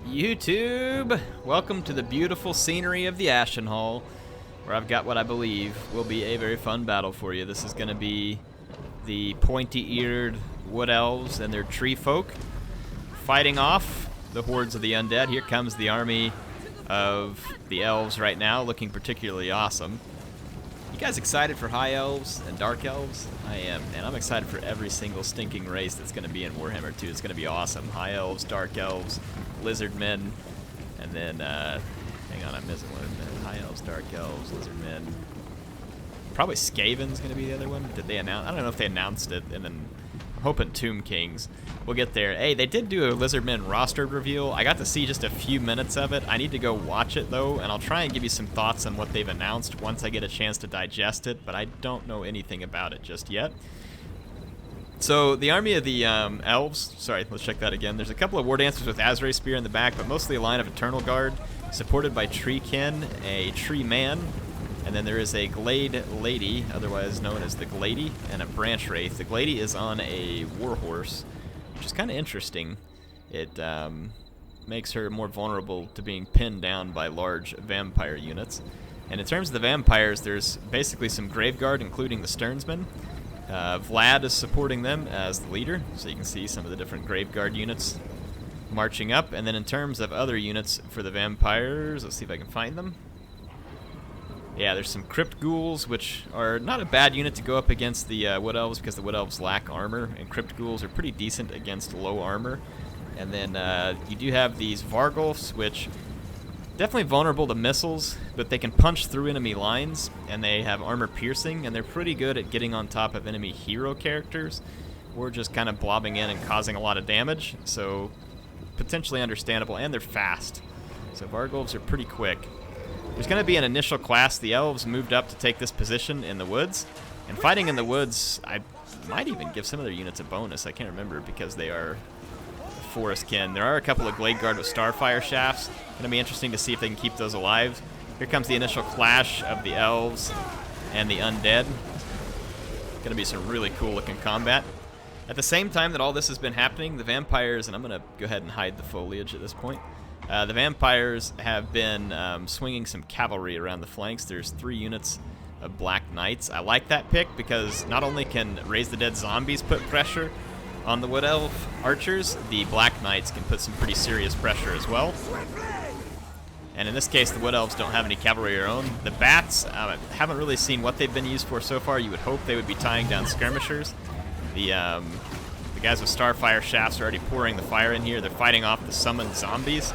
YouTube! Welcome to the beautiful scenery of the Ashen Hall, where I've got what I believe will be a very fun battle for you. This is going to be the pointy-eared Wood Elves and their tree folk fighting off the hordes of the undead. Here comes the army of the elves right now, looking particularly awesome. You guys excited for high elves and dark elves? I am, and I'm excited for every single stinking race that's going to be in Warhammer 2. It's going to be awesome. High elves, dark elves, lizard men, and then, hang on, I'm missing one. High elves, dark elves, lizard men. Probably Skaven's going to be the other one. Did they announce? I don't know if they announced it, and then I'm hoping Tomb Kings. We'll get there. Hey, they did do a Lizardmen roster reveal. I got to see just a few minutes of it. I need to go watch it, though, and I'll try and give you some thoughts on what they've announced once I get a chance to digest it, but I don't know anything about it just yet. So, the army of the elves, sorry, let's check that again. There's a couple of war dancers with Azrae Spear in the back, but mostly a line of Eternal Guard, supported by Treekin, a Tree Man, and then there is a Glade Lady, otherwise known as the Glady, and a Branch Wraith. The Glady is on a Warhorse, which is kind of interesting. It makes her more vulnerable to being pinned down by large vampire units. And in terms of the vampires, there's basically some Graveguard, including the Sternsmen. Vlad is supporting them as the leader, so you can see some of the different Graveguard units marching up. And then in terms of other units for the vampires, let's see if I can find them. Yeah, there's some Crypt Ghouls, which are not a bad unit to go up against the Wood Elves because the Wood Elves lack armor, and Crypt Ghouls are pretty decent against low armor. And then you do have these Vargulfs, which definitely vulnerable to missiles, but they can punch through enemy lines, and they have armor piercing, and they're pretty good at getting on top of enemy hero characters, or just kind of blobbing in and causing a lot of damage, so potentially understandable, and they're fast. So Vargulfs are pretty quick. There's going to be an initial class. The elves moved up to take this position in the woods. And fighting in the woods, I might even give some of their units a bonus. I can't remember because they are forest kin. There are a couple of Glade Guard with Starfire Shafts. Going to be interesting to see if they can keep those alive. Here comes the initial clash of the elves and the undead. Going to be some really cool looking combat. At the same time that all this has been happening, the vampires, and I'm going to go ahead and hide the foliage at this point. The vampires have been swinging some cavalry around the flanks. There's 3 units of Black Knights. I like that pick because not only can Raise the Dead zombies put pressure on the Wood Elf archers, the Black Knights can put some pretty serious pressure as well. And in this case, the Wood Elves don't have any cavalry of their own. The Bats, haven't really seen what they've been used for so far. You would hope they would be tying down skirmishers. The guys with Starfire Shafts are already pouring the fire in here. They're fighting off the summoned zombies,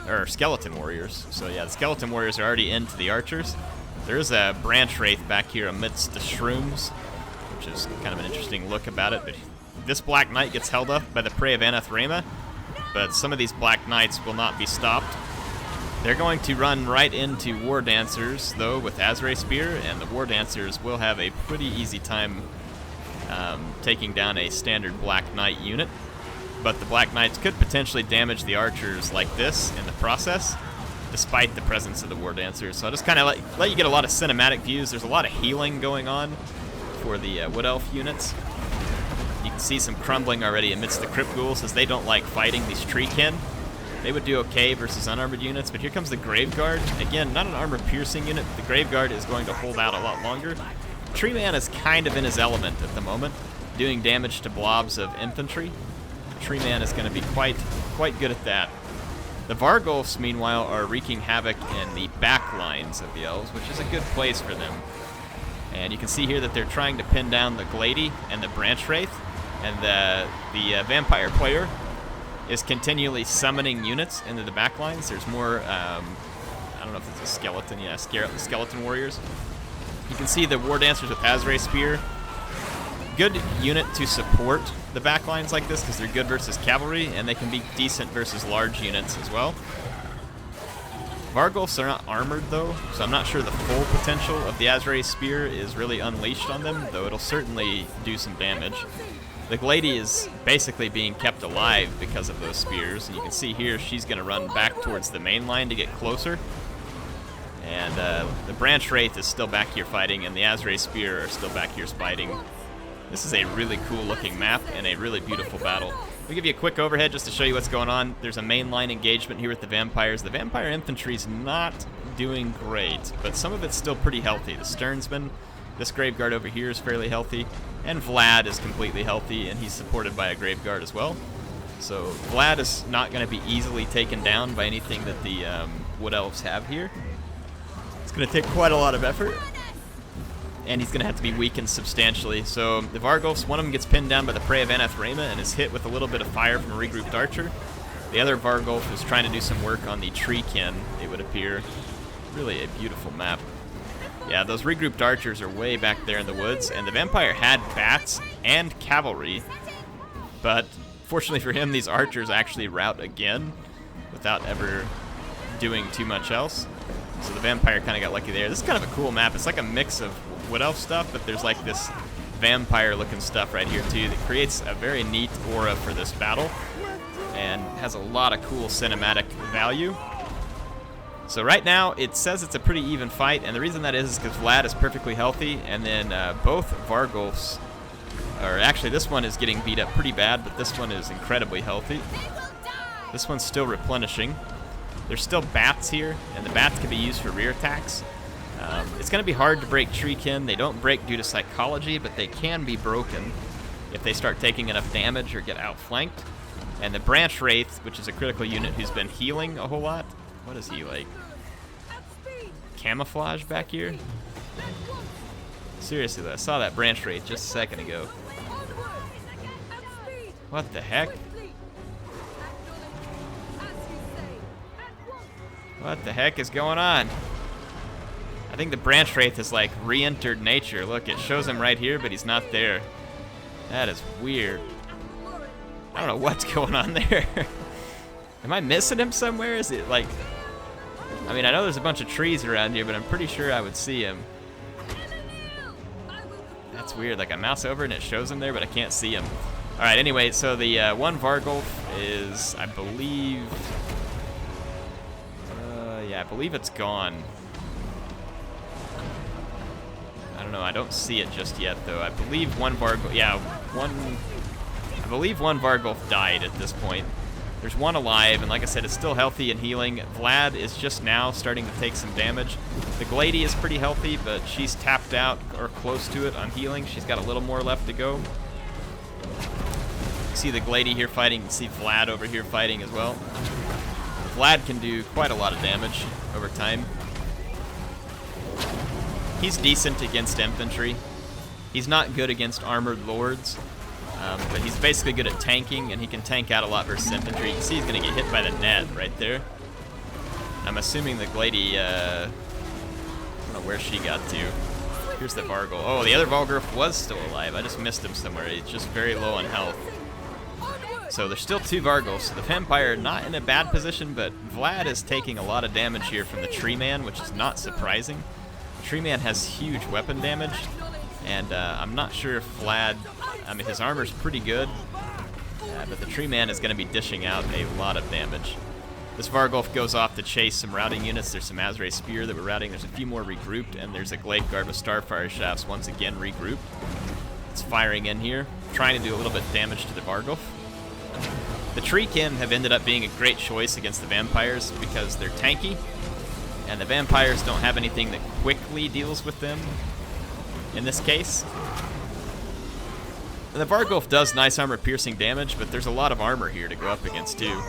or skeleton warriors. So yeah, the skeleton warriors are already into the archers. There is a Branch Wraith back here amidst the shrooms, which is kind of an interesting look about it. But this Black Knight gets held up by the prey of Anathrema, but some of these Black Knights will not be stopped. They're going to run right into War Dancers, though, with Azrae Spear, and the War Dancers will have a pretty easy time taking down a standard Black Knight unit, but the Black Knights could potentially damage the archers like this in the process, despite the presence of the War Dancers. So I'll just kind of let you get a lot of cinematic views. There's a lot of healing going on for the Wood Elf units. You can see some crumbling already amidst the Crypt Ghouls, as they don't like fighting these Treekin. They would do okay versus unarmored units, but here comes the Graveguard. Again, not an armor-piercing unit. The Graveguard is going to hold out a lot longer. Tree Man is kind of in his element at the moment, doing damage to blobs of infantry. Tree Man is going to be quite good at that. The Vargulfs, meanwhile, are wreaking havoc in the back lines of the elves, which is a good place for them. And you can see here that they're trying to pin down the Glady and the Branch Wraith, and the vampire player is continually summoning units into the back lines. There's more, I don't know if it's a skeleton, yeah, skeleton warriors. You can see the War Dancers with Azrae Spear. Good unit to support the backlines like this because they're good versus cavalry, and they can be decent versus large units as well. Vargulfs are not armored, though, so I'm not sure the full potential of the Azrae Spear is really unleashed on them, though it'll certainly do some damage. The Glady is basically being kept alive because of those spears, and you can see here she's going to run back towards the main line to get closer. And the Branch Wraith is still back here fighting, and the Azrae Spear are still back here fighting. This is a really cool looking map and a really beautiful battle. We'll give you a quick overhead just to show you what's going on. There's a mainline engagement here with the vampires. The vampire infantry's not doing great, but some of it's still pretty healthy. The Sternsman, this Graveguard over here is fairly healthy, and Vlad is completely healthy, and he's supported by a Graveguard as well. So Vlad is not going to be easily taken down by anything that the Wood Elves have here. It's going to take quite a lot of effort, and he's going to have to be weakened substantially. So the Vargulfs, one of them gets pinned down by the Prey of Anathema and is hit with a little bit of fire from a regrouped archer. The other Vargulf is trying to do some work on the Treekin, it would appear. Really a beautiful map. Yeah, those regrouped archers are way back there in the woods, and the Vampire had bats and cavalry, but fortunately for him, these archers actually rout again without ever doing too much else. So the Vampire kind of got lucky there. This is kind of a cool map. It's like a mix of Wood Elf stuff, but there's like this vampire-looking stuff right here too that creates a very neat aura for this battle and has a lot of cool cinematic value. So right now, it says it's a pretty even fight, and the reason that is because Vlad is perfectly healthy, and then both Vargulfs, or actually this one is getting beat up pretty bad, but this one is incredibly healthy. This one's still replenishing. There's still bats here, and the bats can be used for rear attacks. It's going to be hard to break Treekin. They don't break due to psychology, but they can be broken if they start taking enough damage or get outflanked. And the Branch Wraith, which is a critical unit who's been healing a whole lot. What is he like? Camouflage back here? Seriously, I saw that Branch Wraith just a second ago. What the heck? What the heck is going on? I think the Branch Wraith has like re-entered nature. Look, it shows him right here, but he's not there. That is weird. I don't know what's going on there. Am I missing him somewhere? Is it like... I mean, I know there's a bunch of trees around here, but I'm pretty sure I would see him. That's weird. Like I mouse over and it shows him there, but I can't see him. All right, anyway, so the one Vargulf is, I believe... yeah, I believe it's gone. I don't know, I don't see it just yet, though. I believe one Vargulf, yeah, I believe one Vargulf died at this point. There's one alive, and like I said, it's still healthy and healing. Vlad is just now starting to take some damage. The Glady is pretty healthy, but she's tapped out or close to it on healing. She's got a little more left to go. You see the Glady here fighting. You can see Vlad over here fighting as well. Vlad can do quite a lot of damage over time. He's decent against infantry. He's not good against armored lords, but he's basically good at tanking, and he can tank out a lot versus infantry. You can see he's going to get hit by the net right there. I'm assuming the Glady, I don't know where she got to. Here's the Vargul. Oh, the other Vargulf was still alive. I just missed him somewhere. He's just very low on health. So there's still two Vargulfs. So the Vampire not in a bad position, but Vlad is taking a lot of damage here from the Tree Man, which is not surprising. Tree Man has huge weapon damage, and I'm not sure if Vlad, I mean, his armor's pretty good, but the Tree Man is going to be dishing out a lot of damage. This Vargulf goes off to chase some routing units. There's some Azrae Spear that we're routing. There's a few more regrouped, and there's a Glade Guard with Starfire Shafts once again regrouped. It's firing in here, trying to do a little bit of damage to the Vargulf. The Treekin have ended up being a great choice against the Vampires because they're tanky, and the Vampires don't have anything that quickly deals with them in this case. And the Vargulf does nice armor piercing damage, but there's a lot of armor here to go up against too.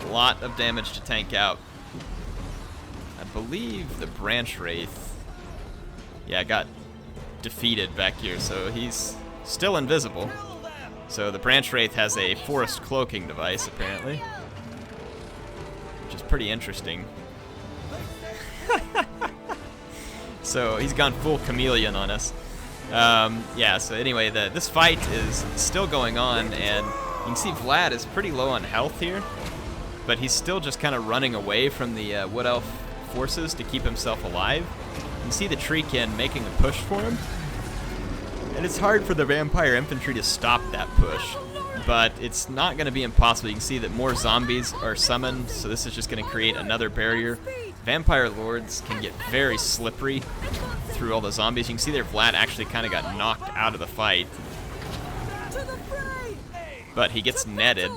A lot of damage to tank out. I believe the Branch Wraith, yeah, got defeated back here, so he's still invisible. So the Branch Wraith has a forest cloaking device, apparently, which is pretty interesting. So he's gone full chameleon on us. Yeah, so anyway, this fight is still going on, and you can see Vlad is pretty low on health here, but he's still just kind of running away from the Wood Elf forces to keep himself alive. You can see the Treekin making a push for him, and it's hard for the Vampire Infantry to stop that push, but it's not going to be impossible. You can see that more zombies are summoned, so this is just going to create another barrier. Vampire Lords can get very slippery through all the zombies. You can see there Vlad actually kind of got knocked out of the fight. but he gets netted.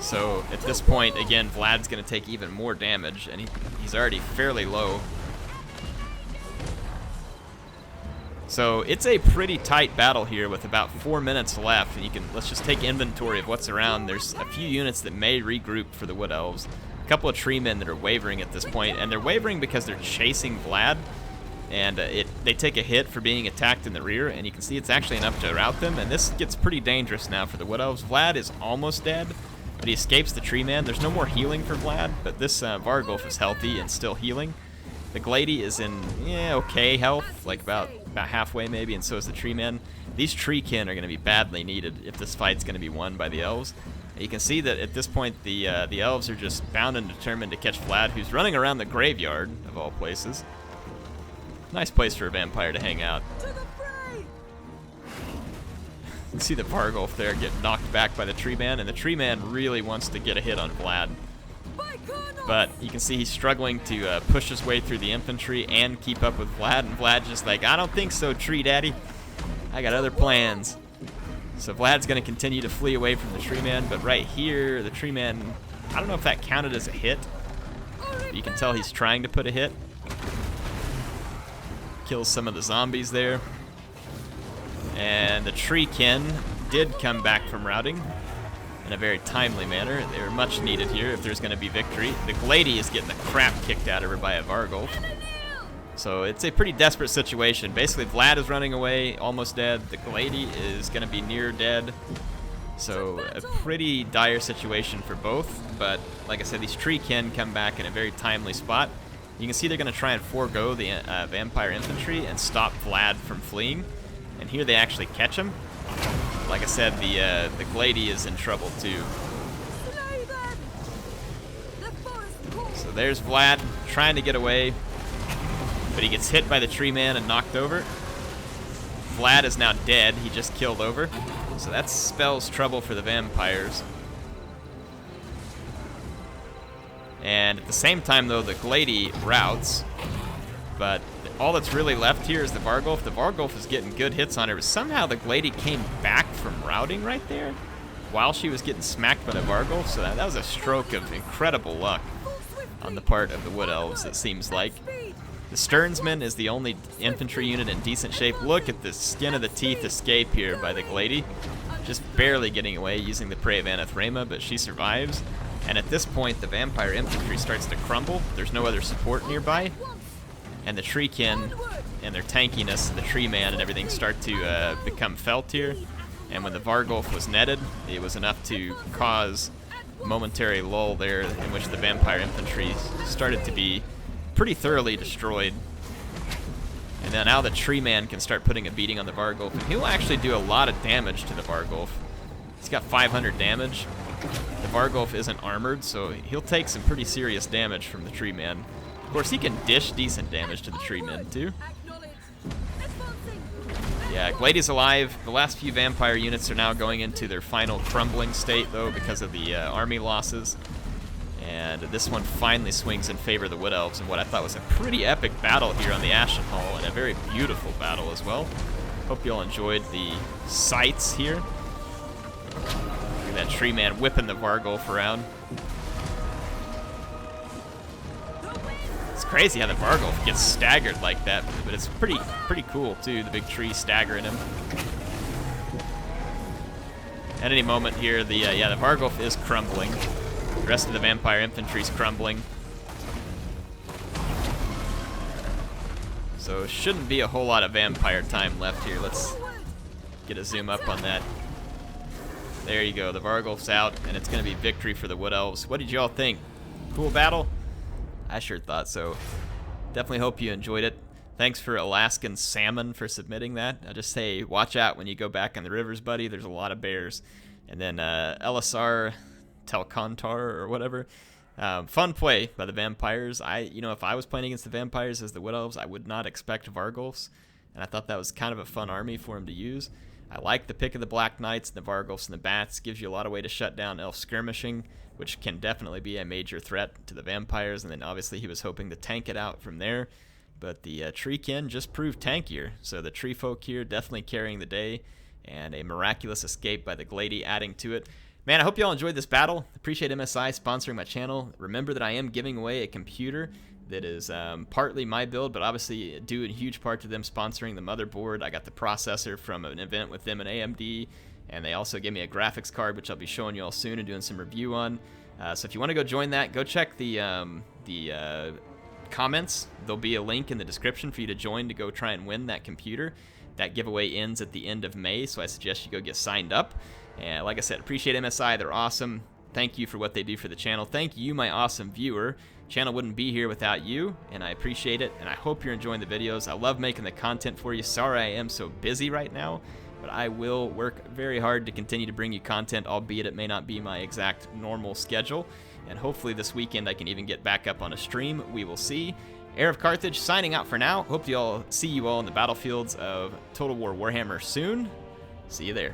So at this point, again, Vlad's going to take even more damage, and he's already fairly low. So it's a pretty tight battle here with about 4 minutes left, and let's just take inventory of what's around. There's a few units that may regroup for the Wood Elves, a couple of tree men that are wavering at this point, and they're wavering because they're chasing Vlad, and they take a hit for being attacked in the rear, and you can see it's actually enough to rout them, and this gets pretty dangerous now for the Wood Elves. Vlad is almost dead, but he escapes the tree man. There's no more healing for Vlad, but this Vargulf is healthy and still healing. The Glady is in okay health, like about halfway maybe, and so is the tree man. These treekin are going to be badly needed if this fight's going to be won by the elves. You can see that at this point the elves are just bound and determined to catch Vlad, who's running around the graveyard of all places. Nice place for a vampire to hang out. You can see the Vargulf there get knocked back by the tree man, and the tree man really wants to get a hit on Vlad. But you can see he's struggling to push his way through the infantry and keep up with Vlad, and Vlad's just like, I don't think so, tree daddy. I got other plans. So Vlad's going to continue to flee away from the tree man, but right here, the tree man, I don't know if that counted as a hit. But you can tell he's trying to put a hit. Kills some of the zombies there. And the treekin did come back from routing in a very timely manner. They were much needed here if there's going to be victory. The Glady is getting the crap kicked out of her by a Vargulf. So it's a pretty desperate situation. Basically, Vlad is running away, almost dead. The Glady is going to be near dead. So a pretty dire situation for both. But like I said, these treekin come back in a very timely spot. You can see they're going to try and forego the vampire infantry and stop Vlad from fleeing. And here they actually catch him. Like I said, the Glady is in trouble too. So there's Vlad trying to get away, but he gets hit by the tree man and knocked over. Vlad is now dead. He just killed over. So that spells trouble for the vampires. And at the same time, though, the Glady routs, but all that's really left here is the Vargulf. The Vargulf is getting good hits on her, but somehow the Glady came back from routing right there while she was getting smacked by the Vargulf. So that was a stroke of incredible luck on the part of the Wood Elves, it seems like. The Sternsman is the only infantry unit in decent shape. Look at the skin of the teeth escape here by the Glady. Just barely getting away using the Prey of Anathrema, but she survives. And at this point, the vampire infantry starts to crumble. There's no other support nearby. And the treekin and their tankiness, the tree man and everything start to become felt here. And when the Vargulf was netted, it was enough to cause a momentary lull there in which the vampire infantry started to be pretty thoroughly destroyed. And then now the tree man can start putting a beating on the Vargulf, and he'll actually do a lot of damage to the Vargulf. He's got 500 damage. The Vargulf isn't armored, so he'll take some pretty serious damage from the tree man. Of course, he can dish decent damage to the tree men too. Yeah, Glady's alive. The last few vampire units are now going into their final crumbling state, though, because of the army losses. And this one finally swings in favor of the Wood Elves in what I thought was a pretty epic battle here on the Ashen Hall, and a very beautiful battle as well. Hope you all enjoyed the sights here. Look at that tree man whipping the Vargulf around. It's crazy how the Vargulf gets staggered like that, but it's pretty cool too, the big tree staggering him. At any moment here, the Vargulf is crumbling. The rest of the vampire infantry is crumbling. So shouldn't be a whole lot of vampire time left here. Let's get a zoom up on that. There you go, the Vargulf's out, and it's going to be victory for the Wood Elves. What did you all think? Cool battle? I sure thought so. Definitely hope you enjoyed it. Thanks for Alaskan Salmon for submitting that. I'll just say, watch out when you go back in the rivers, buddy. There's a lot of bears. And then LSR Telcontar or whatever. Fun play by the vampires. If I was playing against the vampires as the Wood Elves, I would not expect Vargulfs. And I thought that was kind of a fun army for him to use. I like the pick of the Black Knights and the Vargulfs and the Bats. Gives you a lot of way to shut down elf skirmishing, which can definitely be a major threat to the vampires. And then obviously he was hoping to tank it out from there. But the treekin just proved tankier. So the tree folk here definitely carrying the day. and a miraculous escape by the Glady adding to it. Man, I hope you all enjoyed this battle. Appreciate MSI sponsoring my channel. Remember that I am giving away a computer that is partly my build, but obviously due in huge part to them sponsoring the motherboard. I got the processor from an event with them and AMD, and they also gave me a graphics card, which I'll be showing you all soon and doing some review on. So if you want to go join that, go check the comments. There'll be a link in the description for you to join to go try and win that computer. That giveaway ends at the end of May, so I suggest you go get signed up. And like I said, appreciate MSI. They're awesome. Thank you for what they do for the channel. Thank you, my awesome viewer. Channel wouldn't be here without you, and I appreciate it, and I hope you're enjoying the videos. I love making the content for you. Sorry I am so busy right now, but I will work very hard to continue to bring you content, albeit it may not be my exact normal schedule. And hopefully this weekend I can even get back up on a stream. We will see. HeirofCarthage signing out for now. Hope see you all in the battlefields of Total War Warhammer soon. See you there.